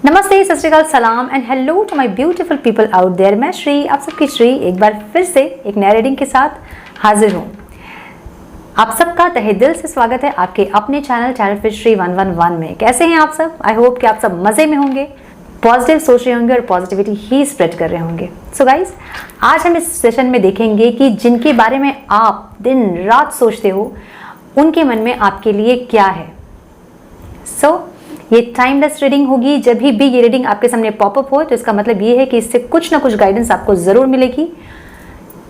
नमस्ते, सत श्री अकाल, सलाम and hello to my beautiful people out there. मैं श्री, आप सबकी श्री एक बार फिर से एक नया रीडिंग के साथ हाजिर हूँ। आप सबका तहे दिल से स्वागत है आपके अपने चैनल फिर श्री 111 में। कैसे हैं आप सब? आई होप कि आप सब मज़े में होंगे, पॉजिटिव सोच रहे होंगे और पॉजिटिविटी ही स्प्रेड कर रहे होंगे। सो गाइज, आज हम इस सेशन में देखेंगे कि जिनके बारे में आप दिन रात सोचते हो उनके मन में आपके लिए क्या है। ये टाइमलेस रीडिंग होगी। जब भी ये रीडिंग आपके सामने पॉपअप हो तो इसका मतलब ये है कि इससे कुछ ना कुछ गाइडेंस आपको ज़रूर मिलेगी।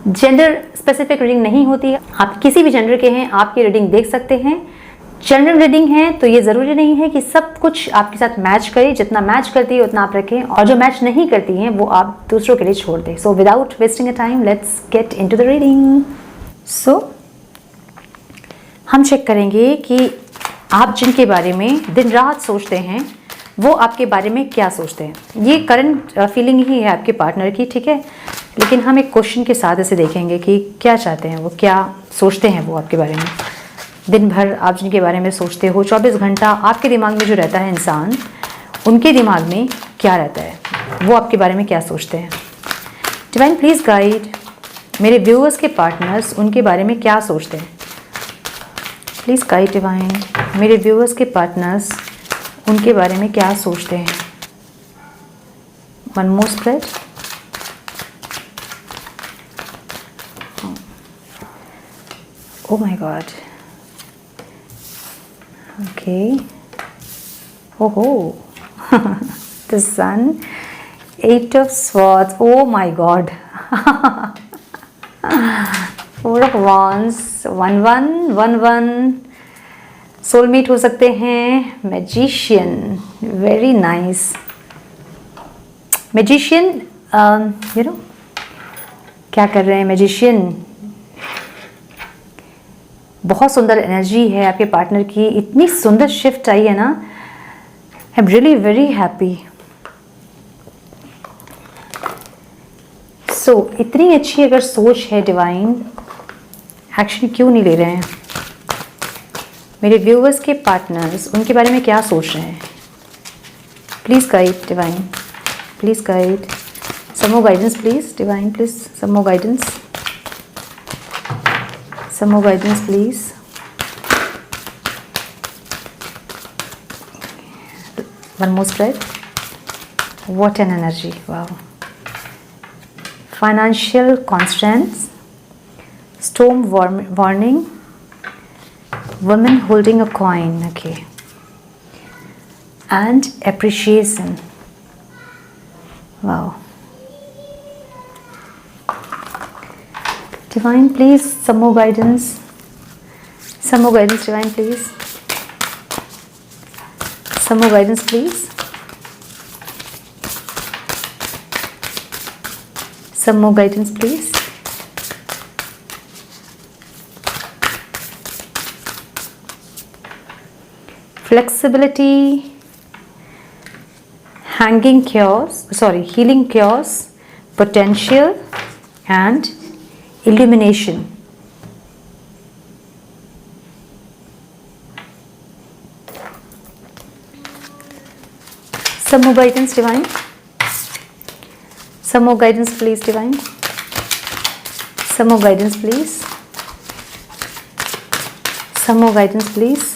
जेंडर स्पेसिफिक रीडिंग नहीं होती है, आप किसी भी जेंडर के हैं आप ये रीडिंग देख सकते हैं। जनरल रीडिंग है तो ये ज़रूरी नहीं है कि सब कुछ आपके साथ मैच करे। जितना मैच करती है उतना आप रखें और जो मैच नहीं करती हैं वो आप दूसरों के लिए छोड़ दें। So without wasting a time let's get into the reading. हम चेक करेंगे कि आप जिनके बारे में दिन रात सोचते हैं वो आपके बारे में क्या सोचते हैं। ये करंट फीलिंग ही है आपके पार्टनर की, ठीक है, लेकिन हम एक क्वेश्चन के साथ इसे देखेंगे कि क्या चाहते हैं वो, क्या सोचते हैं वो आपके बारे में। दिन भर आप जिनके बारे में सोचते हो, 24 घंटा आपके दिमाग में जो रहता है इंसान, उनके दिमाग में क्या रहता है, वो आपके बारे में क्या सोचते हैं। डिवाइन प्लीज़ गाइड मेरे व्यूअर्स के पार्टनर्स उनके बारे में क्या सोचते हैं। प्लीज़ गाइड डिवाइन मेरे व्यूअर्स के पार्टनर्स उनके बारे में क्या सोचते हैं। One more spread. Oh my God, okay, ओहो, the sun, 8 of swords, oh my god, 4 of wands, 1-1-1-1, soulmate हो सकते हैं। Magician, very nice. Magician, you know क्या कर रहे हैं मैजिशियन? बहुत सुंदर एनर्जी है आपके पार्टनर की, इतनी सुंदर शिफ्ट आई है ना। I am really very happy. इतनी अच्छी अगर सोच है डिवाइन, एक्शन क्यों नहीं ले रहे हैं? मेरे व्यूअर्स के पार्टनर्स उनके बारे में क्या सोच रहे हैं? Please guide divine, please guide, some more guidance please divine, please some more guidance, some more guidance please. One more spread. What an energy, wow. Financial constants, storm warning, women holding a coin, okay, and appreciation, wow. Divine please, some more guidance, some more guidance divine please, some more guidance please, some more guidance please. Flexibility, healing chaos, potential and illumination. Some more guidance divine, some more guidance please divine, some more guidance please, some more guidance please.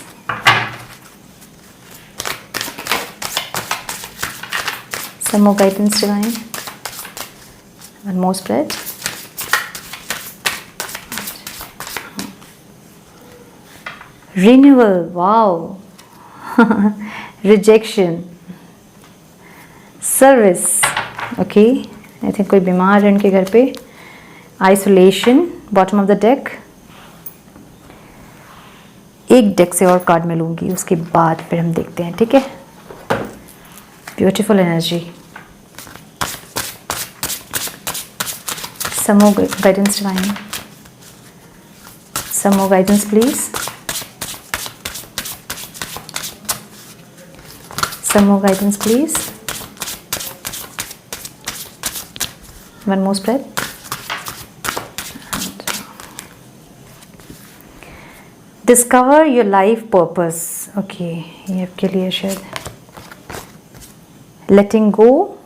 Some more guidance divine. One more spread. Renewal, wow. Rejection, service, okay. I think कोई बीमार है उनके घर पे। Isolation, bottom of the deck. एक deck से और card में लूँगी, उसके बाद फिर हम देखते हैं, ठीक है। Beautiful energy. Some more guidance divine. Some more guidance please. Some more guidance please. One more spread. Discover your life purpose. Okay, ये आपके लिए शायद लेटिंग गो,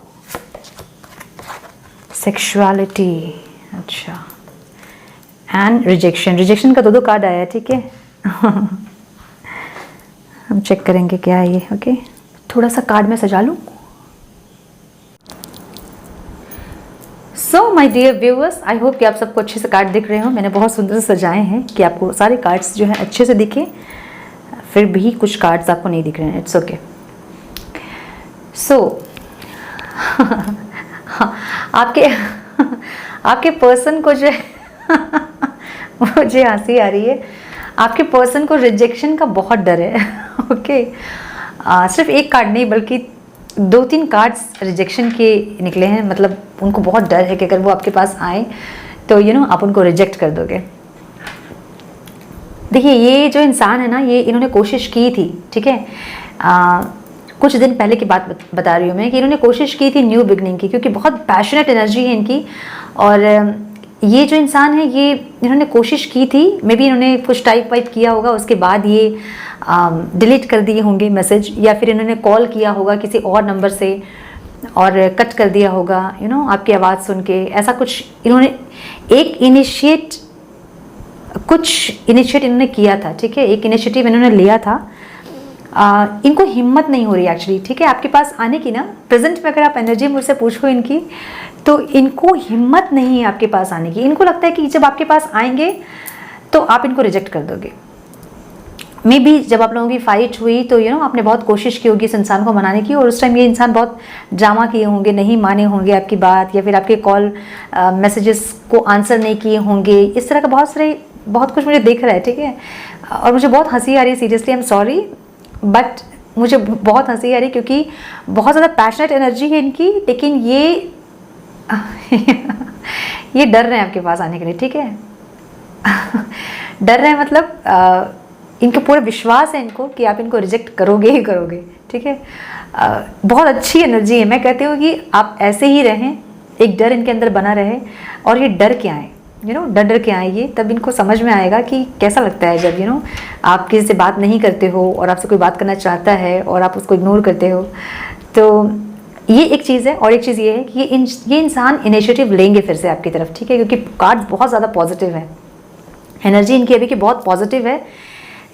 सेक्सुअलिटी, अच्छा, एंड रिजेक्शन। रिजेक्शन का दो कार्ड आया है, ठीक है। हम चेक करेंगे क्या है ये। ओके, थोड़ा सा कार्ड में सजा लूँ। So my dear viewers, I hope कि आप सबको अच्छे से कार्ड दिख रहे हो। मैंने बहुत सुंदर से सजाए हैं कि आपको सारे कार्ड्स जो हैं अच्छे से दिखे। फिर भी कुछ कार्ड्स आपको नहीं दिख रहे हैं, इट्स ओके। सो आपके आपके पर्सन को जो मुझे हंसी आ रही है, आपके पर्सन को रिजेक्शन का बहुत डर है। ओके, सिर्फ एक कार्ड नहीं बल्कि 2-3 कार्ड्स रिजेक्शन के निकले हैं। मतलब उनको बहुत डर है कि अगर वो आपके पास आए तो आप उनको रिजेक्ट कर दोगे। देखिए, ये जो इंसान है ना, ये इन्होंने कोशिश की थी, ठीक है। कुछ दिन पहले की बात बता रही हूँ मैं कि इन्होंने कोशिश की थी न्यू बिगनिंग की, क्योंकि बहुत पैशनेट एनर्जी है इनकी। और ये जो इंसान है, ये इन्होंने कोशिश की थी, मे बी इन्होंने कुछ टाइप वाइप किया होगा, उसके बाद ये डिलीट कर दिए होंगे मैसेज, या फिर इन्होंने कॉल किया होगा किसी और नंबर से और कट कर दिया होगा आपकी आवाज़ सुन के। ऐसा कुछ इन्होंने कुछ इनिशिएट इन्होंने किया था, ठीक है। एक इनिशिएटिव इन्होंने लिया था। इनको हिम्मत नहीं हो रही एक्चुअली, ठीक है, आपके पास आने की ना। प्रेजेंट में अगर आप एनर्जी मुझसे पूछो इनकी, तो इनको हिम्मत नहीं है आपके पास आने की। इनको लगता है कि जब आपके पास आएंगे तो आप इनको रिजेक्ट कर दोगे। मे बी जब आप लोगों की फाइट हुई तो आपने बहुत कोशिश की होगी इस इंसान को मनाने की, और उस टाइम ये इंसान बहुत ड्रामा किए होंगे, नहीं माने होंगे आपकी बात, या फिर आपके कॉल मैसेजेस को आंसर नहीं किए होंगे। इस तरह का बहुत कुछ मुझे दिख रहा है, ठीक है। और मुझे बहुत हंसी आ रही है, seriously I am sorry, but मुझे बहुत हंसी आ रही है क्योंकि बहुत ज़्यादा पैशनेट एनर्जी है इनकी। लेकिन ये ये डर रहे हैं आपके पास आने के लिए, ठीक है। डर रहे हैं, मतलब इनको पूरा विश्वास है इनको कि आप इनको रिजेक्ट करोगे ही करोगे, ठीक है। बहुत अच्छी एनर्जी है। मैं कहती हूँ कि आप ऐसे ही रहें, एक डर इनके अंदर बना रहे। और ये डर क्या है, डर के आएगी, तब इनको समझ में आएगा कि कैसा लगता है जब आप किसी से बात नहीं करते हो और आपसे कोई बात करना चाहता है और आप उसको इग्नोर करते हो। तो ये एक चीज़ है। और एक चीज़ ये है कि ये इंसान इनिशिएटिव लेंगे फिर से आपकी तरफ, ठीक है, क्योंकि कार्ड बहुत ज़्यादा पॉजिटिव है। एनर्जी इनकी अभी की बहुत पॉजिटिव है।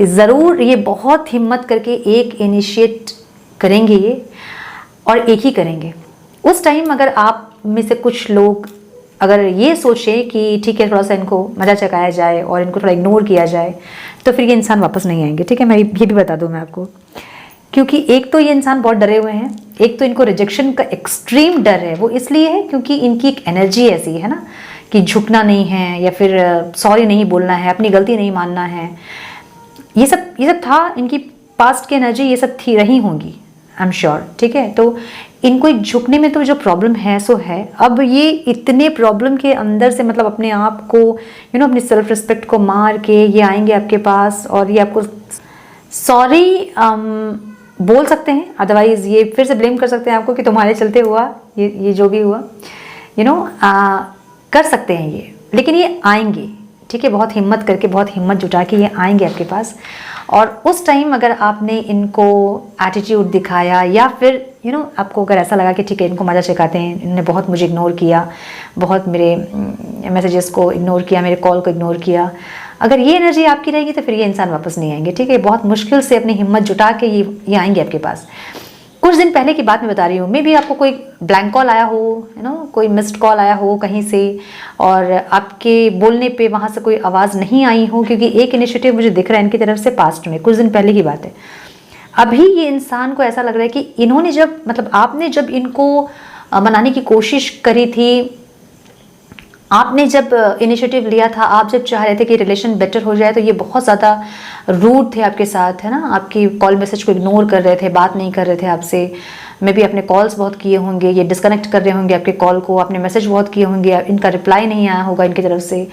ज़रूर ये बहुत हिम्मत करके एक इनिशिएट करेंगे ये, और एक ही करेंगे। उस टाइम अगर आप में से कुछ लोग अगर ये सोचें कि ठीक है, थोड़ा सा इनको मजा चकाया जाए और इनको थोड़ा इग्नोर किया जाए, तो फिर ये इंसान वापस नहीं आएंगे, ठीक है। मैं ये भी बता दूं मैं आपको, क्योंकि एक तो ये इंसान बहुत डरे हुए हैं, एक तो इनको रिजेक्शन का एक्सट्रीम डर है। वो इसलिए है क्योंकि इनकी एक एनर्जी ऐसी है ना कि झुकना नहीं है, या फिर सॉरी नहीं बोलना है, अपनी गलती नहीं मानना है। ये सब था इनकी पास्ट की एनर्जी, ये सब थी रही होंगी, आई एम श्योर, ठीक है। तो इनको एक झुकने में तो जो प्रॉब्लम है सो है। अब ये इतने प्रॉब्लम के अंदर से, मतलब अपने आप को अपनी सेल्फ रिस्पेक्ट को मार के ये आएंगे आपके पास, और ये आपको सॉरी बोल सकते हैं, अदरवाइज ये फिर से ब्लेम कर सकते हैं आपको कि तुम्हारे चलते हुआ ये जो भी हुआ, कर सकते हैं ये। लेकिन ये आएंगे, ठीक है, बहुत हिम्मत करके, बहुत हिम्मत जुटा के ये आएंगे आपके पास। और उस टाइम अगर आपने इनको एटीट्यूड दिखाया, या फिर आपको अगर ऐसा लगा कि ठीक है, इनको मजा चकाते हैं, इन्होंने बहुत मुझे इग्नोर किया, बहुत मेरे मैसेजेस को इग्नोर किया, मेरे कॉल को इग्नोर किया, अगर ये एनर्जी आपकी रहेगी तो फिर ये इंसान वापस नहीं आएंगे, ठीक है। बहुत मुश्किल से अपनी हिम्मत जुटा के ये आएंगे आपके पास। कुछ दिन पहले की बात मैं बता रही हूँ। मे बी आपको कोई ब्लैंक कॉल आया हो, कोई मिस्ड कॉल आया हो कहीं से, और आपके बोलने पे वहाँ से कोई आवाज़ नहीं आई हो, क्योंकि एक इनिशिएटिव मुझे दिख रहा है इनकी तरफ से पास्ट में, कुछ दिन पहले की बात है। अभी ये इंसान को ऐसा लग रहा है कि इन्होंने जब, मतलब आपने जब इनको मनाने की कोशिश करी थी, आपने जब इनिशिएटिव लिया था, आप जब चाह रहे थे कि रिलेशन बेटर हो जाए, तो ये बहुत ज़्यादा रूड थे आपके साथ, है ना। आपकी कॉल मैसेज को इग्नोर कर रहे थे, बात नहीं कर रहे थे आपसे। मे बी अपने कॉल्स बहुत किए होंगे, ये डिस्कनेक्ट कर रहे होंगे आपके कॉल को, आपने मैसेज बहुत किए होंगे, इनका रिप्लाई नहीं आया होगा इनकी तरफ से।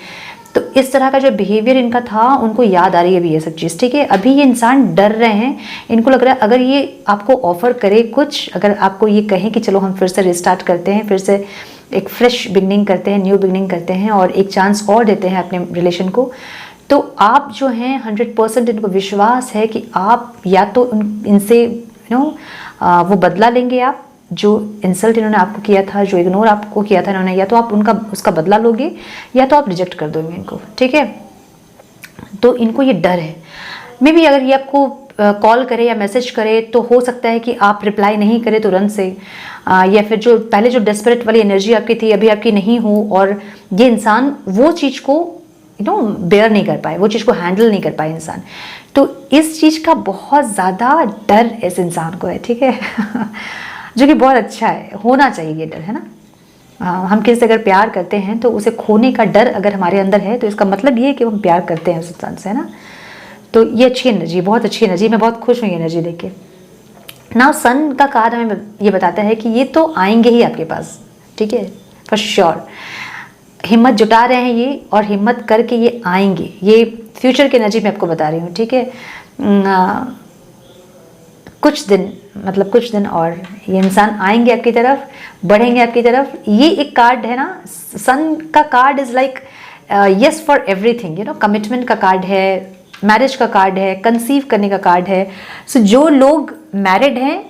तो इस तरह का जो बिहेवियर इनका था, उनको याद आ रही है अभी ये सब चीज़, ठीक है। अभी ये इंसान डर रहे हैं। इनको लग रहा है अगर ये आपको ऑफर करे कुछ, अगर आपको ये कहें कि चलो हम फिर से रिस्टार्ट करते हैं, फिर से एक फ्रेश बिगनिंग करते हैं, न्यू बिगनिंग करते हैं, और एक चांस और देते हैं अपने रिलेशन को, तो आप जो हैं 100% इनको विश्वास है कि आप या तो इनसे वो बदला लेंगे आप, जो इंसल्ट इन्होंने आपको किया था, जो इग्नोर आपको किया था इन्होंने, या तो आप उसका बदला लोगे या तो आप रिजेक्ट कर दोगे इनको, ठीक है। तो इनको ये डर है। मे बी अगर ये आपको कॉल करे या मैसेज करे तो हो सकता है कि आप रिप्लाई नहीं करें तुरंत से, या फिर जो पहले जो डेस्परेट वाली एनर्जी आपकी थी अभी आपकी नहीं हो, और ये इंसान वो चीज़ को बेयर नहीं कर पाए, वो चीज़ को हैंडल नहीं कर पाए इंसान। तो इस चीज़ का बहुत ज़्यादा डर इस इंसान को है, ठीक है जो कि बहुत अच्छा है, होना चाहिए ये डर, है ना। हम किसी से अगर प्यार करते हैं तो उसे खोने का डर अगर हमारे अंदर है तो इसका मतलब ये है कि हम प्यार करते हैं उस इंसान से, है ना। तो ये अच्छी एनर्जी, बहुत अच्छी एनर्जी, मैं बहुत खुश हूँ ये एनर्जी देख के। नाउ सन का कार्ड हमें ये बताता है कि ये तो आएंगे ही आपके पास, ठीक है, फॉर श्योर। हिम्मत जुटा रहे हैं ये और हिम्मत करके ये आएंगे। ये फ्यूचर की एनर्जी मैं आपको बता रही हूँ, ठीक है। कुछ दिन और ये इंसान आएंगे आपकी तरफ, बढ़ेंगे आपकी तरफ। ये एक कार्ड है ना, सन का card is like yes for everything, commitment का कार्ड है, मैरिज का कार्ड है, कंसीव करने का कार्ड है। सो जो लोग मैरिड हैं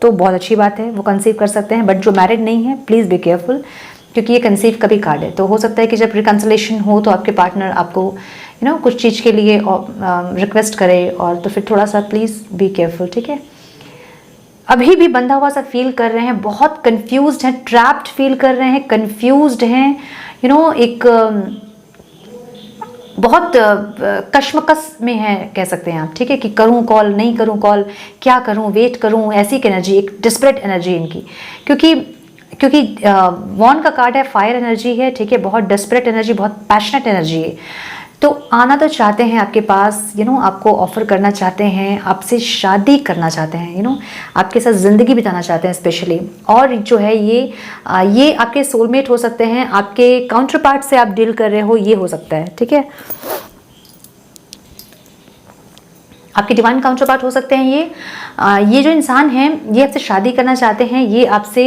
तो बहुत अच्छी बात है, वो कंसीव कर सकते हैं, बट जो मैरिड नहीं है प्लीज़ बी केयरफुल, क्योंकि ये कंसीव का भी कार्ड है। तो हो सकता है कि जब रिकंसिलेशन हो तो आपके पार्टनर आपको कुछ चीज़ के लिए रिक्वेस्ट करे, और तो फिर थोड़ा सा प्लीज़ बी केयरफुल, ठीक है। अभी भी बंधा हुआ सा फील कर रहे हैं, बहुत कंफ्यूज्ड हैं, ट्रैप्ड फील कर रहे हैं, कंफ्यूज्ड हैं, एक बहुत कश्मकश में है कह सकते हैं आप, ठीक है, कि करूं कॉल नहीं करूं कॉल, क्या करूं, वेट करूं, ऐसी एक एनर्जी, एक डिस्परेट एनर्जी इनकी, क्योंकि वॉन का कार्ड है, फायर एनर्जी है, ठीक है, बहुत डेस्परेट एनर्जी, बहुत पैशनेट एनर्जी है। तो आना तो चाहते हैं आपके पास, आपको ऑफर करना चाहते हैं, आपसे शादी करना चाहते हैं, आपके साथ ज़िंदगी बिताना चाहते हैं स्पेशली। और जो है ये आपके सोलमेट हो सकते हैं, आपके काउंटर पार्ट से आप डील कर रहे हो, ये हो सकता है, ठीक है, आपके डिवाइन काउंटर पार्ट हो सकते हैं। ये जो इंसान हैं ये आपसे शादी करना चाहते हैं, ये आपसे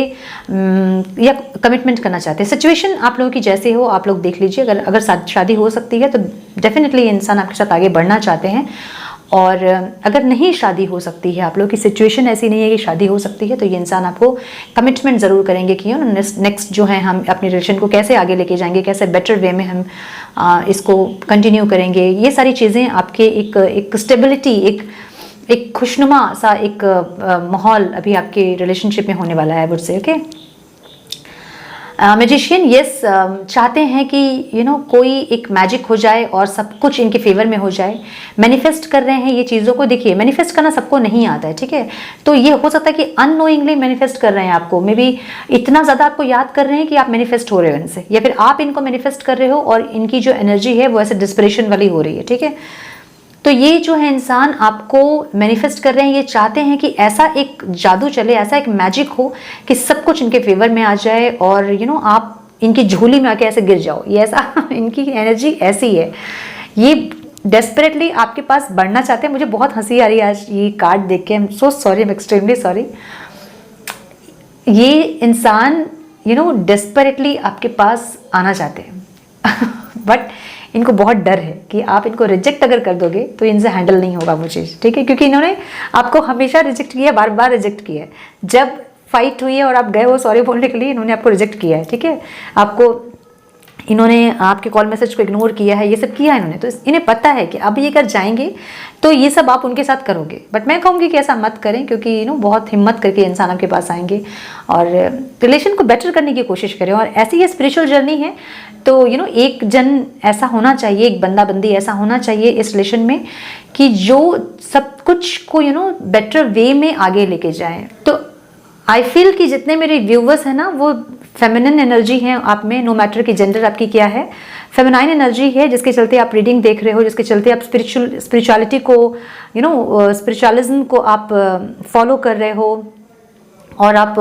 या कमिटमेंट करना चाहते हैं। सिचुएशन आप लोगों की जैसे हो आप लोग देख लीजिए, अगर शादी हो सकती है तो डेफिनेटली ये इंसान आपके साथ आगे बढ़ना चाहते हैं, और अगर नहीं शादी हो सकती है, आप लोगों की सिचुएशन ऐसी नहीं है कि शादी हो सकती है, तो ये इंसान आपको कमिटमेंट ज़रूर करेंगे कि नेक्स्ट जो है हम अपने रिलेशन को कैसे आगे लेके जाएंगे, कैसे बेटर वे में हम इसको कंटिन्यू करेंगे। ये सारी चीज़ें आपके एक स्टेबिलिटी, एक खुशनुमा सा एक माहौल अभी आपके रिलेशनशिप में होने वाला है, would say, okay. Magician yes चाहते हैं कि कोई एक मैजिक हो जाए और सब कुछ इनके फेवर में हो जाए। मैनिफेस्ट कर रहे हैं ये चीज़ों को। देखिए, मैनिफेस्ट करना सबको नहीं आता है, ठीक है, तो ये हो सकता है कि अननोइंगली मैनिफेस्ट कर रहे हैं आपको, मे बी इतना ज़्यादा आपको याद कर रहे हैं कि आप मैनिफेस्ट हो रहे हो इनसे, या फिर आप इनको मैनिफेस्ट कर रहे हो और इनकी जो एनर्जी है वो ऐसे डिस्परेशन वाली हो रही है, ठीक है। तो ये जो है इंसान आपको मैनिफेस्ट कर रहे हैं, ये चाहते हैं कि ऐसा एक जादू चले, ऐसा एक मैजिक हो कि सब कुछ इनके फेवर में आ जाए, और आप इनकी झोली में आके ऐसे गिर जाओ। ये ऐसा इनकी एनर्जी ऐसी है, ये डेस्परेटली आपके पास बढ़ना चाहते हैं। मुझे बहुत हंसी आ रही है आज ये कार्ड देख के, I am so sorry, I am extremely sorry. ये इंसान डेस्परेटली आपके पास आना चाहते हैं बट इनको बहुत डर है कि आप इनको रिजेक्ट अगर कर दोगे तो इनसे हैंडल नहीं होगा वो चीज़, ठीक है, क्योंकि इन्होंने आपको हमेशा रिजेक्ट किया, बार बार रिजेक्ट किया है। जब फाइट हुई है और आप गए हो सॉरी बोलने के लिए, इन्होंने आपको रिजेक्ट किया है, ठीक है, इन्होंने आपके कॉल मैसेज को इग्नोर किया है, ये सब किया है इन्होंने। तो इन्हें पता है कि अब ये कर जाएंगे तो ये सब आप उनके साथ करोगे, बट मैं कहूँगी कि ऐसा मत करें, क्योंकि बहुत हिम्मत करके इंसान आपके पास आएंगे और रिलेशन को बेटर करने की कोशिश करें। और ऐसी ये स्पिरिचुअल जर्नी है, तो एक जन ऐसा होना चाहिए, एक बंदा बंदी ऐसा होना चाहिए इस रिलेशन में कि जो सब कुछ को बेटर वे में आगे लेके जाए। तो आई फील कि जितने मेरे व्यूवर्स हैं ना, वो फेमिनिन एनर्जी है आप में, नो मैटर कि जेंडर आपकी क्या है, फेमिनाइन एनर्जी है, जिसके चलते आप रीडिंग देख रहे हो, जिसके चलते आप स्पिरिचुअलिटी को स्पिरिचुअलिज्म को आप फॉलो कर रहे हो, और आप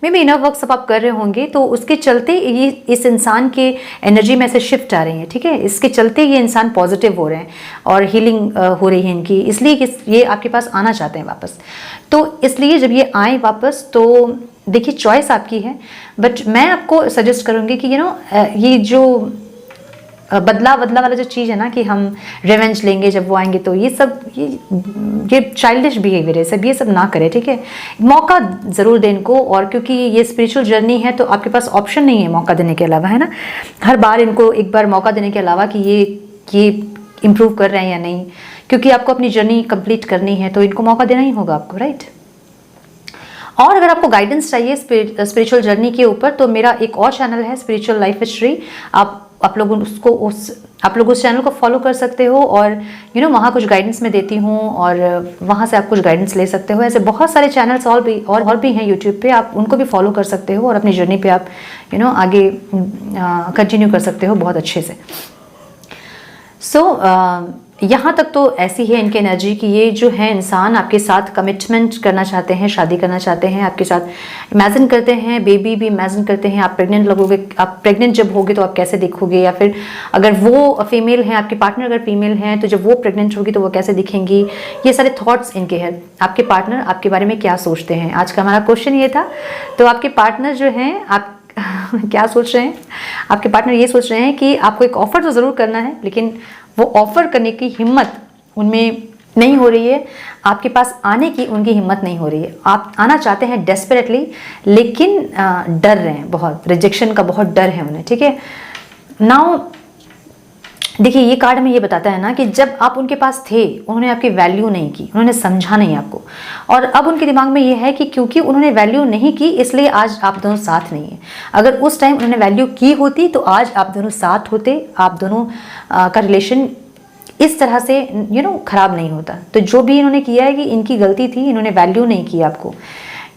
मे बी इनर वर्क सब आप कर रहे होंगे, तो उसके चलते ये इस इंसान के एनर्जी में से शिफ्ट आ रही है, ठीक है, इसके चलते ये इंसान पॉजिटिव हो रहे हैं और हीलिंग हो रही है इनकी, इसलिए कि ये आपके पास आना चाहते हैं वापस। तो इसलिए जब ये आए वापस, तो देखिए चॉइस आपकी है, बट मैं आपको सजेस्ट करूँगी कि ये जो बदला बदला वाला जो चीज़ है ना कि हम रिवेंज लेंगे जब वो आएंगे, तो ये सब ये चाइल्डिश बिहेवियर है सब, ये सब ना करें, ठीक है। मौका ज़रूर दें इनको, और क्योंकि ये स्पिरिचुअल जर्नी है तो आपके पास ऑप्शन नहीं है मौका देने के अलावा, है ना। हर बार इनको एक बार मौका देने के अलावा कि ये इम्प्रूव कर रहे हैं या नहीं, क्योंकि आपको अपनी जर्नी कंप्लीट करनी है तो इनको मौका देना ही होगा आपको, राइट। और अगर आपको गाइडेंस चाहिए स्पिरिचुअल जर्नी के ऊपर, तो मेरा एक और चैनल है स्पिरिचुअल लाइफ हिस्ट्री, आप लोग उस चैनल को फॉलो कर सकते हो, और वहाँ कुछ गाइडेंस मैं देती हूँ, और वहाँ से आप कुछ गाइडेंस ले सकते हो। ऐसे बहुत सारे चैनल्स और भी हैं यूट्यूब पे, आप उनको भी फॉलो कर सकते हो और अपनी जर्नी पे आप आगे कंटिन्यू कर सकते हो बहुत अच्छे से। यहाँ तक तो ऐसी है इनकी एनर्जी कि ये जो है इंसान आपके साथ कमिटमेंट करना चाहते हैं, शादी करना चाहते हैं, आपके साथ इमेजिन करते हैं, बेबी भी इमेजिन करते हैं। आप प्रेग्नेंट लगोगे, आप प्रेग्नेंट जब होगे तो आप कैसे दिखोगे, या फिर अगर वो फीमेल हैं, आपके पार्टनर अगर फीमेल हैं, तो जब वो प्रेग्नेंट होगी तो वो कैसे दिखेंगी, ये सारे थॉट्स इनके हैं। आपके पार्टनर आपके बारे में क्या सोचते हैं, आज का हमारा क्वेश्चन ये था। तो आपके पार्टनर जो हैं आप क्या सोच रहे हैं, आपके पार्टनर ये सोच रहे हैं कि आपको एक ऑफर तो ज़रूर करना है, लेकिन वो ऑफर करने की हिम्मत उनमें नहीं हो रही है, आपके पास आने की उनकी हिम्मत नहीं हो रही है। आप आना चाहते हैं डेस्परेटली, लेकिन डर रहे हैं बहुत, रिजेक्शन का बहुत डर है उन्हें, ठीक है। नाउ देखिए, ये कार्ड में ये बताता है ना कि जब आप उनके पास थे उन्होंने आपकी वैल्यू नहीं की, उन्होंने समझा नहीं आपको, और अब उनके दिमाग में ये है कि क्योंकि उन्होंने वैल्यू नहीं की इसलिए आज आप दोनों साथ नहीं हैं। अगर उस टाइम उन्होंने वैल्यू की होती तो आज आप दोनों साथ होते, आप दोनों का रिलेशन इस तरह से खराब नहीं होता। तो जो भी इन्होंने किया है कि इनकी गलती थी, इन्होंने वैल्यू नहीं की आपको,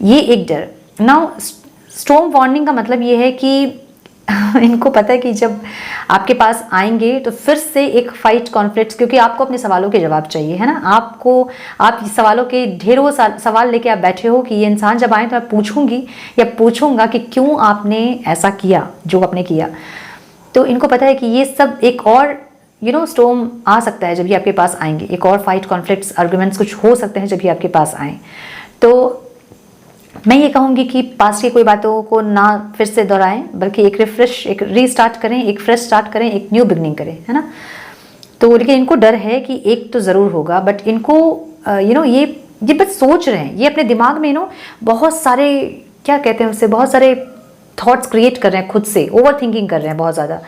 ये एक डर। नाउ स्टॉर्म वार्निंग का मतलब ये है कि इनको पता है कि जब आपके पास आएंगे तो फिर से एक फाइट कॉन्फ्लिक्ट, क्योंकि आपको अपने सवालों के जवाब चाहिए, है ना। आप सवालों के ढेरों सवाल लेके आप बैठे हो कि ये इंसान जब आए तो मैं पूछूंगी या पूछूंगा कि क्यों आपने ऐसा किया जो आपने किया। तो इनको पता है कि ये सब एक और स्टॉर्म आ सकता है जब ये आपके पास आएंगे, एक और फाइट कॉन्फ्लिक्ट्स आर्गुमेंट्स कुछ हो सकते हैं जब ये आपके पास आए। तो मैं ये कहूँगी कि पास्ट की कोई बातों को ना फिर से दोहराएं, बल्कि एक रिफ्रेश, एक रीस्टार्ट करें, एक फ्रेश स्टार्ट करें, एक न्यू बिगनिंग करें, है ना। तो लेकिन इनको डर है कि एक तो ज़रूर होगा, बट इनको ये बस सोच रहे हैं, ये अपने दिमाग में बहुत सारे क्या कहते हैं उससे, बहुत सारे थॉट्स क्रिएट कर रहे हैं खुद से, ओवर थिंकिंग कर रहे हैं बहुत ज़्यादा।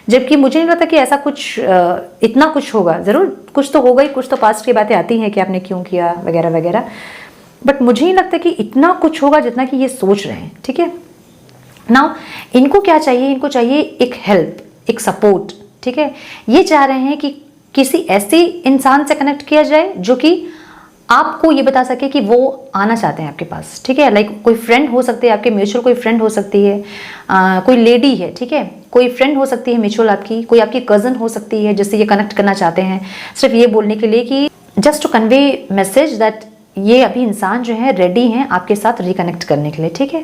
जबकि मुझे नहीं लगता कि ऐसा कुछ इतना कुछ होगा, ज़रूर कुछ तो होगा ही, कुछ तो पास्ट की बातें आती हैं कि आपने क्यों किया वगैरह वगैरह, बट मुझे नहीं लगता कि इतना कुछ होगा जितना कि ये सोच रहे हैं, ठीक है। नाउ इनको क्या चाहिए, इनको चाहिए एक हेल्प, एक सपोर्ट, ठीक है। ये चाह रहे हैं कि किसी ऐसे इंसान से कनेक्ट किया जाए जो कि आपको ये बता सके कि वो आना चाहते हैं आपके पास, ठीक है। लाइक कोई फ्रेंड हो सकती है आपके, म्यूचुअल कोई फ्रेंड हो सकती है, कोई लेडी है, ठीक है, कोई फ्रेंड हो सकती है म्यूचुअल आपकी, कोई आपकी कज़न हो सकती है जिससे ये कनेक्ट करना चाहते हैं, सिर्फ ये बोलने के लिए कि just to convey message that ये अभी इंसान जो है रेडी हैं आपके साथ रिकनेक्ट करने के लिए, ठीक है।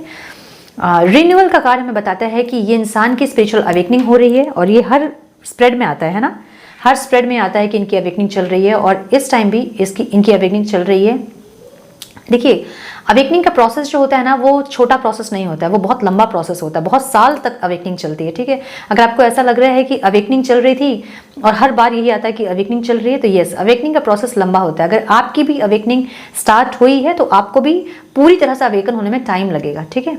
रिन्यूअल का कार्ड हमें बताता है कि ये इंसान की स्पिरिचुअल अवेकनिंग हो रही है, और ये हर स्प्रेड में आता है ना, हर स्प्रेड में आता है कि इनकी अवेकनिंग चल रही है, और इस टाइम भी इनकी अवेकनिंग चल रही है। देखिए, अवेकनिंग का प्रोसेस जो होता है ना, वो छोटा प्रोसेस नहीं होता है, वो बहुत लंबा प्रोसेस होता है, बहुत साल तक अवेकनिंग चलती है, ठीक है। अगर आपको ऐसा लग रहा है कि अवेकनिंग चल रही थी और हर बार यही आता है कि अवेकनिंग चल रही है, तो यस, अवेकनिंग का प्रोसेस लंबा होता है। अगर आपकी भी अवेकनिंग स्टार्ट हुई है तो आपको भी पूरी तरह से अवेकन होने में टाइम लगेगा, ठीक है।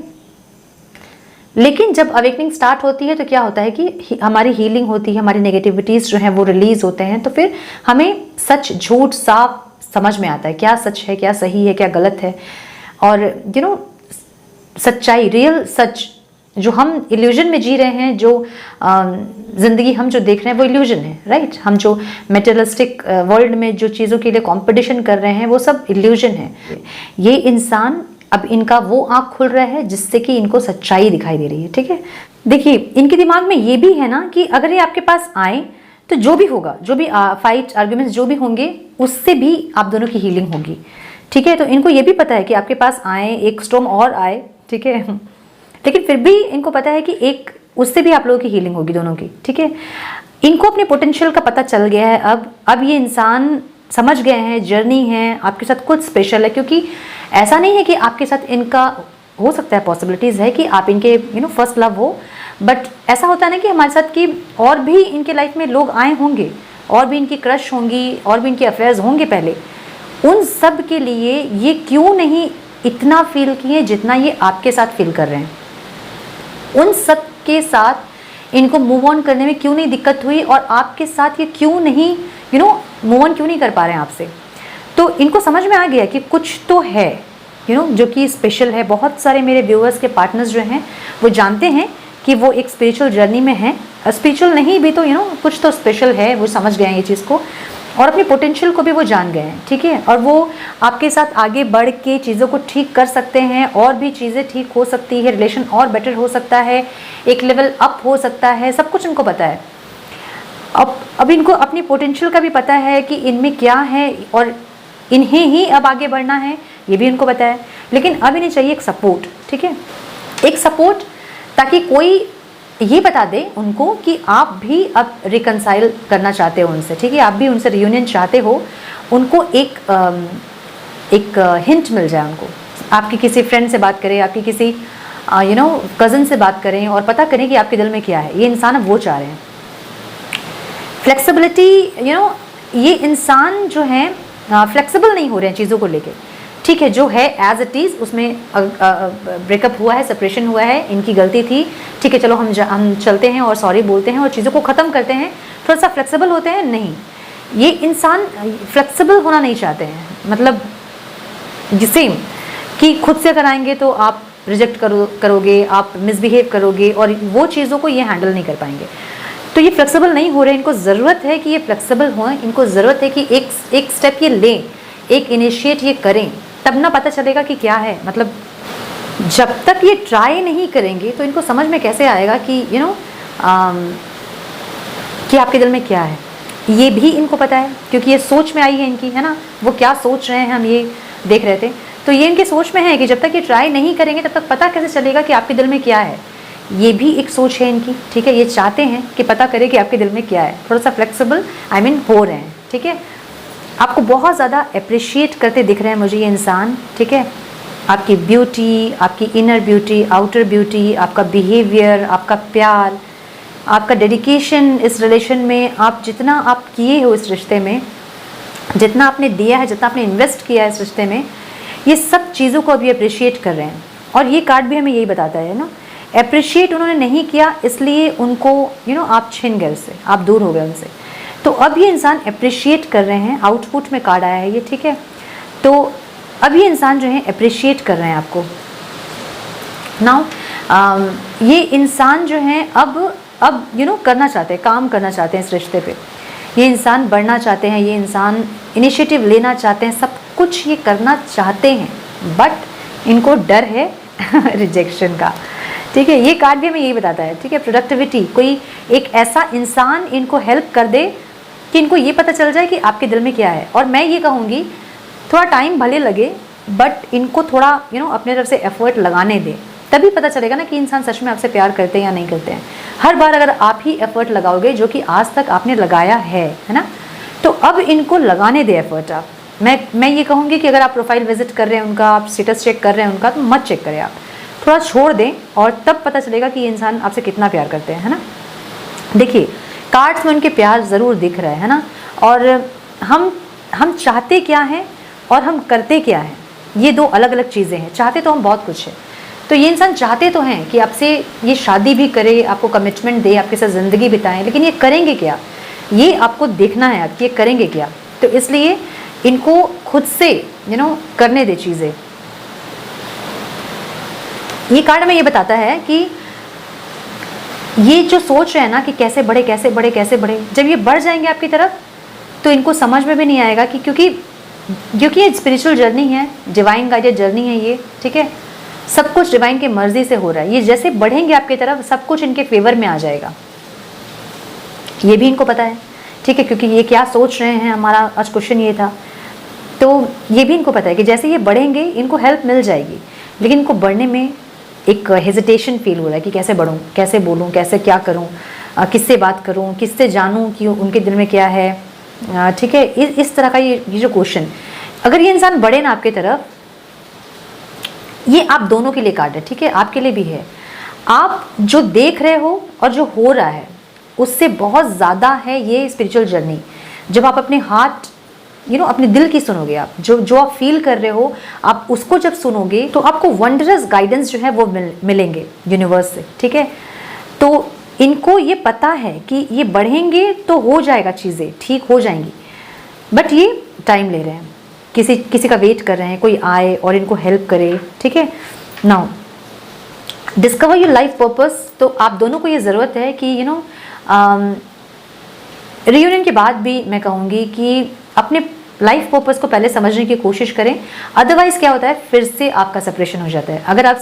लेकिन जब अवेकनिंग स्टार्ट होती है तो क्या होता है कि हमारी हीलिंग होती है, हमारी नेगेटिविटीज़ जो हैं वो रिलीज होते हैं, तो फिर हमें सच झूठ साफ समझ में आता है, क्या सच है, क्या सही है, क्या गलत है। और सच्चाई, रियल सच, जो हम इल्यूजन में जी रहे हैं, जो ज़िंदगी हम जो देख रहे हैं वो इल्यूजन है, राइट। हम जो मेटेरियलिस्टिक वर्ल्ड में जो चीज़ों के लिए कंपटीशन कर रहे हैं वो सब इल्यूजन है। ये इंसान, अब इनका वो आँख खुल रहा है जिससे कि इनको सच्चाई दिखाई दे रही है, ठीक है। देखिए, इनके दिमाग में ये भी है ना कि अगर ये आपके पास आए तो जो भी होगा, जो भी फाइट आर्ग्यूमेंट्स जो भी होंगे, उससे भी आप दोनों की हीलिंग होगी, ठीक है। तो इनको ये भी पता है कि आपके पास आए, एक स्टॉर्म और आए, ठीक है, लेकिन फिर भी इनको पता है कि एक उससे भी आप लोगों की हीलिंग होगी दोनों की, ठीक है। इनको अपने पोटेंशियल का पता चल गया है। अब ये इंसान समझ गए हैं, जर्नी है आपके साथ कुछ स्पेशल है, क्योंकि ऐसा नहीं है कि आपके साथ इनका हो सकता है, पॉसिबिलिटीज़ है कि आप इनके फर्स्ट लव हो, बट ऐसा होता है ना कि हमारे साथ कि और भी इनके लाइफ में लोग आए होंगे, और भी इनकी क्रश होंगी, और भी इनके अफेयर्स होंगे पहले, उन सब के लिए ये क्यों नहीं इतना फील किए जितना ये आपके साथ फील कर रहे हैं। उन सब के साथ इनको मूव ऑन करने में क्यों नहीं दिक्कत हुई, और आपके साथ ये क्यों नहीं मूव ऑन क्यों नहीं कर पा रहे हैं आपसे। तो इनको समझ में आ गया कि कुछ तो है जो कि स्पेशल है। बहुत सारे मेरे व्यूअर्स के पार्टनर्स जो हैं वो जानते हैं कि वो एक स्पिरिचुअल जर्नी में हैं, स्पिरिचुअल नहीं भी तो कुछ तो स्पेशल है, वो समझ गए हैं ये चीज़ को, और अपने पोटेंशियल को भी वो जान गए हैं, ठीक है। और वो आपके साथ आगे बढ़ के चीज़ों को ठीक कर सकते हैं, और भी चीज़ें ठीक हो सकती है, रिलेशन और बेटर हो सकता है, एक लेवल अप हो सकता है, सब कुछ इनको पता है। अब इनको अपनी पोटेंशियल का भी पता है कि इनमें क्या है और इन्हें ही अब आगे बढ़ना है, ये भी इनको पता है। लेकिन अब इन्हें चाहिए एक सपोर्ट, ठीक है, एक सपोर्ट, ताकि कोई ये बता दे उनको कि आप भी अब रिकंसाइल करना चाहते हो उनसे, ठीक है, आप भी उनसे रियूनियन चाहते हो। उनको एक हिंट मिल जाए उनको, आपकी किसी फ्रेंड से बात करें, आपकी किसी कज़न से बात करें और पता करें कि आपके दिल में क्या है। ये इंसान अब वो चाह रहे हैं फ्लेक्सिबिलिटी। ये इंसान जो है फ्लेक्सिबल नहीं हो रहे हैं चीज़ों को लेके, ठीक है, जो है एज इट इज़, उसमें ब्रेकअप हुआ है, सेपरेशन हुआ है, इनकी गलती थी, ठीक है, चलो हम चलते हैं और सॉरी बोलते हैं और चीज़ों को ख़त्म करते हैं, थोड़ा सा फ्लेक्सिबल होते हैं। नहीं, ये इंसान फ्लेक्सिबल होना नहीं चाहते हैं, मतलब सेम कि खुद से कराएंगे तो आप रिजेक्ट करोगे, आप मिसबिहेव करोगे, और वो चीज़ों को ये हैंडल नहीं कर पाएंगे। तो ये फ्लेक्सिबल नहीं हो रहे, इनको ज़रूरत है कि ये फ्लेक्सिबल हों, इनको ज़रूरत है कि एक स्टेप ये लें, एक इनिशिएट ये करें, तब ना पता चलेगा कि क्या है। मतलब जब तक ये ट्राई नहीं करेंगे तो इनको समझ में कैसे आएगा कि कि आपके दिल में क्या है। ये भी इनको पता है क्योंकि ये सोच में आई है इनकी, है ना, वो क्या सोच रहे हैं हम ये देख रहे थे। तो ये इनके सोच में है कि जब तक ये ट्राई नहीं करेंगे तब तक पता कैसे चलेगा कि आपके दिल में क्या है। ये भी एक सोच है इनकी, ठीक है, ये चाहते हैं कि पता करें कि आपके दिल में क्या है, थोड़ा सा फ्लेक्सिबल हो रहे हैं, ठीक है। आपको बहुत ज़्यादा अप्रिशिएट करते दिख रहे हैं मुझे ये इंसान, ठीक है, आपकी ब्यूटी, आपकी इनर ब्यूटी, आउटर ब्यूटी, आपका बिहेवियर, आपका प्यार, आपका डेडिकेशन इस रिलेशन में, आप जितना आप किए हो इस रिश्ते में, जितना आपने दिया है, जितना आपने इन्वेस्ट किया है इस रिश्ते में, ये सब चीज़ों को अभी अप्रिशिएट कर रहे हैं। और ये कार्ड भी हमें यही बताता है ना, अप्रिशिएट उन्होंने नहीं किया इसलिए उनको आप छिन गए उससे, आप दूर हो गए उनसे। तो अब ये इंसान अप्रिशिएट कर रहे हैं, आउटपुट में कार्ड आया है ये, ठीक है। तो अब ये इंसान जो है अप्रिशिएट कर रहे हैं आपको। नाउ ये इंसान जो है अब करना चाहते हैं, काम करना चाहते हैं इस रिश्ते पे। ये इंसान बढ़ना चाहते हैं, ये इंसान इनिशिएटिव लेना चाहते हैं, सब कुछ ये करना चाहते हैं, बट इनको डर है रिजेक्शन का, ठीक है। ये कार्ड भी हमें यही बताता है, ठीक है। प्रोडक्टिविटी, कोई एक ऐसा इंसान इनको हेल्प कर दे कि इनको ये पता चल जाए कि आपके दिल में क्या है। और मैं ये कहूँगी थोड़ा टाइम भले लगे, बट इनको थोड़ा अपने तरफ से एफर्ट लगाने दें, तभी पता चलेगा ना कि इंसान सच में आपसे प्यार करते हैं या नहीं करते हैं। हर बार अगर आप ही एफर्ट लगाओगे जो कि आज तक आपने लगाया है ना, तो अब इनको लगाने दें एफर्ट आप। मैं ये कहूँगी कि अगर आप प्रोफाइल विजिट कर रहे हैं उनका, आप स्टेटस चेक कर रहे हैं उनका, तो मत चेक करें, आप थोड़ा छोड़ दें और तब पता चलेगा कि ये इंसान आपसे कितना प्यार करते हैं, है ना। देखिए कार्ड्स में उनके प्यार ज़रूर दिख रहा है ना। और हम चाहते क्या हैं और हम करते क्या हैं, ये दो अलग अलग चीज़ें हैं। चाहते तो हम बहुत कुछ है, तो ये इंसान चाहते तो हैं कि आपसे ये शादी भी करे, आपको कमिटमेंट दे, आपके साथ ज़िंदगी बिताएं, लेकिन ये करेंगे क्या, ये आपको देखना है आप, ये करेंगे क्या। तो इसलिए इनको खुद से करने दे चीज़ें। ये कार्ड में ये बताता है कि ये जो सोच रहे हैं ना कि कैसे बढ़े कैसे बढ़े कैसे बढ़े, जब ये बढ़ जाएंगे आपकी तरफ तो इनको समझ में भी नहीं आएगा कि क्योंकि ये स्पिरिचुअल जर्नी है, डिवाइन गाइडेड जर्नी है ये, ठीक है। सब कुछ डिवाइन की मर्जी से हो रहा है। ये जैसे बढ़ेंगे आपकी तरफ सब कुछ इनके फेवर में आ जाएगा, ये भी इनको पता है, ठीक है, क्योंकि ये क्या सोच रहे हैं, हमारा आज क्वेश्चन ये था। तो ये भी इनको पता है कि जैसे ये बढ़ेंगे इनको हेल्प मिल जाएगी, लेकिन इनको बढ़ने में एक हेजिटेशन फील हो रहा है कि कैसे बढ़ूँ, कैसे बोलूँ, कैसे क्या करूँ, किससे बात करूँ, किससे जानूँ कि उनके दिल में क्या है, ठीक है। इस तरह का ये जो क्वेश्चन, अगर ये इंसान बढ़े ना आपके तरफ, ये आप दोनों के लिए कार्ड है, ठीक है, आपके लिए भी है। आप जो देख रहे हो और जो हो रहा है उससे बहुत ज़्यादा है ये स्पिरिचुअल जर्नी। जब आप अपने हार्ट अपने दिल की सुनोगे, आप जो आप फील कर रहे हो आप उसको जब सुनोगे तो आपको वंडरस गाइडेंस जो है वो मिलेंगे यूनिवर्स से, ठीक है। तो इनको ये पता है कि ये बढ़ेंगे तो हो जाएगा, चीज़ें ठीक हो जाएंगी, बट ये टाइम ले रहे हैं, किसी का वेट कर रहे हैं, कोई आए और इनको हेल्प करे, ठीक है। Now discover your life purpose. तो आप दोनों को ये ज़रूरत है कि रियूनियन के बाद भी मैं कहूँगी कि अपने लाइफ पर्पस को पहले समझने की कोशिश करें, अदरवाइज क्या होता है फिर से आपका सेपरेशन हो जाता है। अगर आप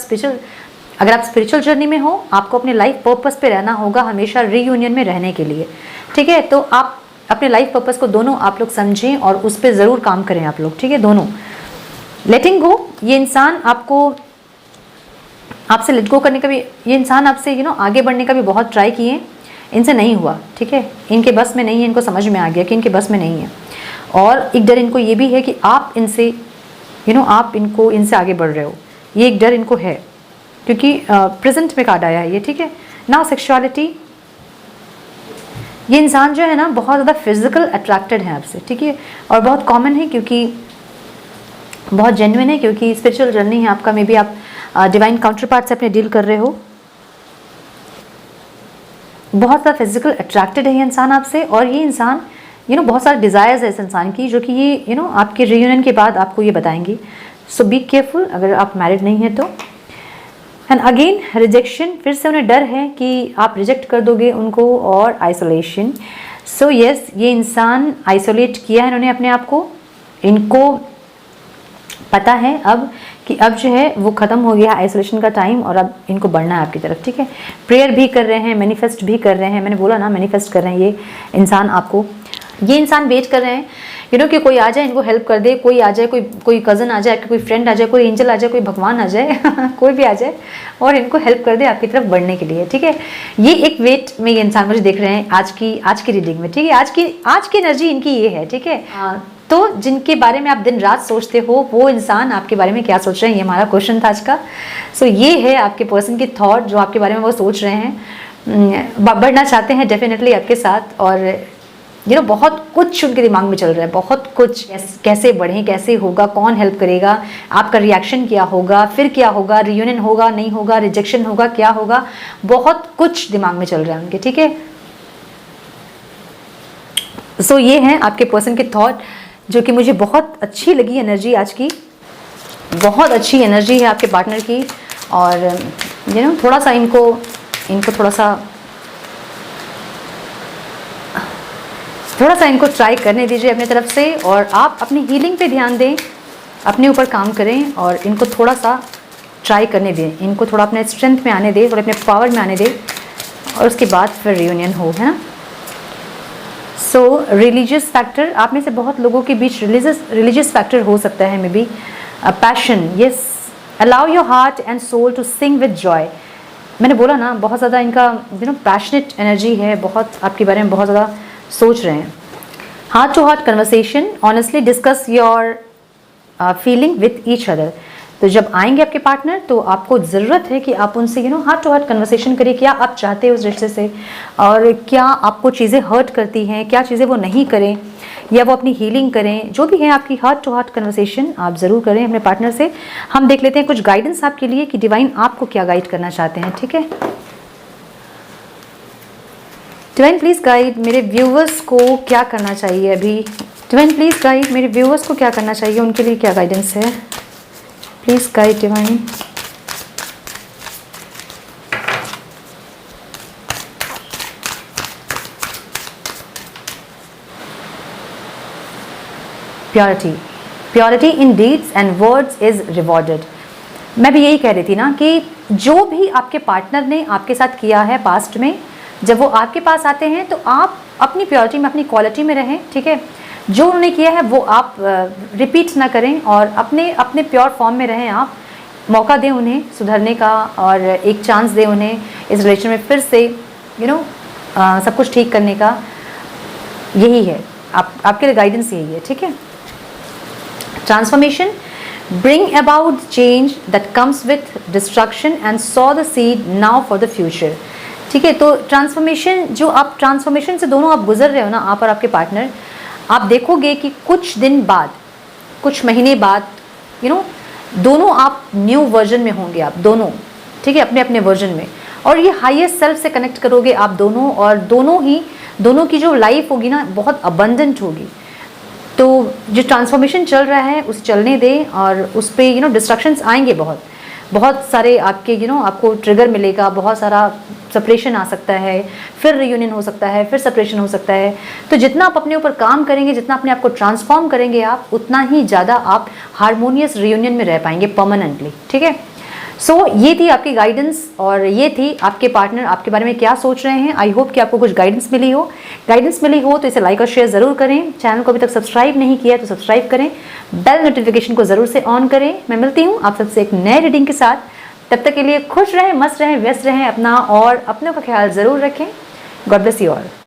स्पिरिचुअल जर्नी में हो, आपको अपने लाइफ पर्पस पे रहना होगा हमेशा रियूनियन में रहने के लिए, ठीक है। तो आप अपने लाइफ पर्पस को दोनों आप लोग समझें और उस पर ज़रूर काम करें आप लोग, ठीक है। दोनों लेटिंग गो, ये इंसान आपसे लेट गो करने का भी, ये इंसान आपसे आगे बढ़ने का भी बहुत ट्राई किए, इनसे नहीं हुआ, ठीक है। इनके बस में नहीं है, इनको समझ में आ गया कि इनके बस में नहीं है। और एक डर इनको ये भी है कि आप इनसे आप इनसे आगे बढ़ रहे हो, ये एक डर इनको है क्योंकि प्रेजेंट में कार्ड आया है ये, ठीक है। नाउ सेक्सुअलिटी, ये इंसान जो है ना बहुत ज़्यादा फिजिकल अट्रैक्टेड है आपसे, ठीक है। और बहुत कॉमन है क्योंकि बहुत जेन्युइन है, क्योंकि स्पिरिचुअल जर्नी है आपका, मे बी आप डिवाइन काउंटर पार्ट से अपने डील कर रहे हो। बहुत ज़्यादा फिजिकल अट्रैक्टेड है ये इंसान आपसे, और ये इंसान बहुत सारे डिज़ायर्स है इस इंसान की जो कि ये आपके रियूनियन के बाद आपको ये बताएंगी। सो बी केयरफुल अगर आप मैरिड नहीं है तो। एंड अगेन रिजेक्शन, फिर से उन्हें डर है कि आप रिजेक्ट कर दोगे उनको, और आइसोलेशन। सो यस, ये इंसान आइसोलेट किया है इन्होंने अपने आप को, इनको पता है अब कि अब जो है वो ख़त्म हो गया आइसोलेशन का टाइम और अब इनको बढ़ना है आपकी तरफ, ठीक है। प्रेयर भी कर रहे हैं, मैनिफेस्ट भी कर रहे हैं, मैंने बोला ना मैनिफेस्ट कर रहे हैं ये इंसान आपको। ये इंसान वेट कर रहे हैं कि कोई आ जाए इनको हेल्प कर दे, कोई आ जाए, कोई कज़न आ जाए, कोई फ्रेंड आ जाए, कोई एंजल आ जाए, कोई भगवान आ जाए कोई भी आ जाए और इनको हेल्प कर दे आपकी तरफ बढ़ने के लिए, ठीक है। ये एक वेट में ये इंसान मुझे देख रहे हैं आज की रीडिंग में, ठीक है। आज की एनर्जी इनकी ये है, ठीक है। तो जिनके बारे में आप दिन रात सोचते हो वो इंसान आपके बारे में क्या सोच रहे हैं, ये हमारा क्वेश्चन था आज का। सो ये है आपके पर्सन की थॉट जो आपके बारे में वो सोच रहे हैं, बढ़ना चाहते हैं डेफिनेटली आपके साथ। और बहुत कुछ उनके दिमाग में चल रहा है, बहुत कुछ, कैसे बढ़ें, कैसे होगा, कौन हेल्प करेगा, आपका रिएक्शन क्या होगा, फिर क्या होगा, रियूनियन होगा नहीं होगा, रिजेक्शन होगा क्या होगा, बहुत कुछ दिमाग में चल रहा है उनके, ठीक है। सो ये है आपके पर्सन के थॉट जो कि मुझे बहुत अच्छी लगी एनर्जी आज की, बहुत अच्छी एनर्जी है आपके पार्टनर की। और थोड़ा सा इनको थोड़ा सा इनको ट्राई करने दीजिए अपनी तरफ से, और आप अपनी हीलिंग पे ध्यान दें, अपने ऊपर काम करें और इनको थोड़ा सा ट्राई करने दें, इनको थोड़ा अपने स्ट्रेंथ में आने दें, थोड़ा अपने पावर में आने दें, और उसके बाद फिर रियूनियन हो, है ना। सो रिलीजियस फैक्टर, आप में से बहुत लोगों के बीच रिलीजियस फैक्टर हो सकता है, maybe passion. Yes, allow your heart and soul to sing with joy. मैंने बोला ना बहुत ज़्यादा इनका पैशनेट एनर्जी है, बहुत आपके बारे में बहुत ज़्यादा सोच रहे हैं। Heart to heart conversation, honestly discuss your feeling with each other. तो जब आएंगे आपके पार्टनर तो आपको ज़रूरत है कि आप उनसे हार्ट टू हार्ट कन्वर्सेशन करिए, क्या आप चाहते हैं उस रिश्ते से, और क्या आपको चीज़ें हर्ट करती हैं, क्या चीज़ें वो नहीं करें या वो अपनी हीलिंग करें, जो भी है आपकी हार्ट टू हार्ट कन्वर्सेशन आप ज़रूर करें अपने पार्टनर से। हम देख लेते हैं कुछ गाइडेंस आपके लिए कि डिवाइन आपको क्या गाइड करना चाहते हैं, ठीक है। डिवाइन प्लीज़ गाइड मेरे व्यूवर्स को क्या करना चाहिए अभी। डिवाइन प्लीज़ गाइड मेरे व्यूवर्स को क्या करना चाहिए, उनके लिए क्या गाइडेंस है, please guide divine. Purity in deeds and words is rewarded. मैं भी यही कह रही थी ना कि जो भी आपके पार्टनर ने आपके साथ किया है पास्ट में, जब वो आपके पास आते हैं तो आप अपनी प्योरिटी में, अपनी क्वालिटी में रहें, ठीक है। जो उन्होंने किया है वो आप रिपीट ना करें और अपने प्योर फॉर्म में रहें। आप मौका दें उन्हें सुधरने का और एक चांस दें उन्हें इस रिलेशन में फिर से सब कुछ ठीक करने का। यही है आपके लिए गाइडेंस, यही है, ठीक है। Transformation, bring about change that comes with destruction and saw the seed now for the future. ठीक है, तो ट्रांसफॉर्मेशन, जो आप ट्रांसफॉर्मेशन से दोनों आप गुजर रहे हो ना, आप और आपके पार्टनर, आप देखोगे कि कुछ दिन बाद, कुछ महीने बाद, दोनों आप न्यू वर्जन में होंगे, आप दोनों, ठीक है, अपने अपने वर्जन में, और ये हाईएस्ट सेल्फ से कनेक्ट करोगे आप दोनों, और दोनों की जो लाइफ होगी ना बहुत अबंडेंट होगी। तो जो ट्रांसफॉर्मेशन चल रहा है उसे चलने दें, और उस पर डिस्ट्रक्शंस आएंगे, बहुत सारे आपके आपको ट्रिगर मिलेगा, बहुत सारा सेपरेशन आ सकता है, फिर रियूनियन हो सकता है, फिर सेपरेशन हो सकता है। तो जितना आप अपने ऊपर काम करेंगे, जितना अपने आप को ट्रांसफॉर्म करेंगे आप, उतना ही ज़्यादा आप हारमोनियस रियूनियन में रह पाएंगे परमानेंटली। ठीक है, सो ये थी आपकी गाइडेंस, और ये थी आपके पार्टनर आपके बारे में क्या सोच रहे हैं। आई होप कि आपको कुछ गाइडेंस मिली हो तो इसे लाइक और शेयर ज़रूर करें। चैनल को अभी तक सब्सक्राइब नहीं किया तो सब्सक्राइब करें, बेल नोटिफिकेशन को ज़रूर से ऑन करें। मैं मिलती हूँ आप सबसे एक नए रीडिंग के साथ। तब तक के लिए खुश रहें, मस्त रहें, व्यस्त रहें अपना, और अपनों का ख्याल ज़रूर रखें। God bless you all.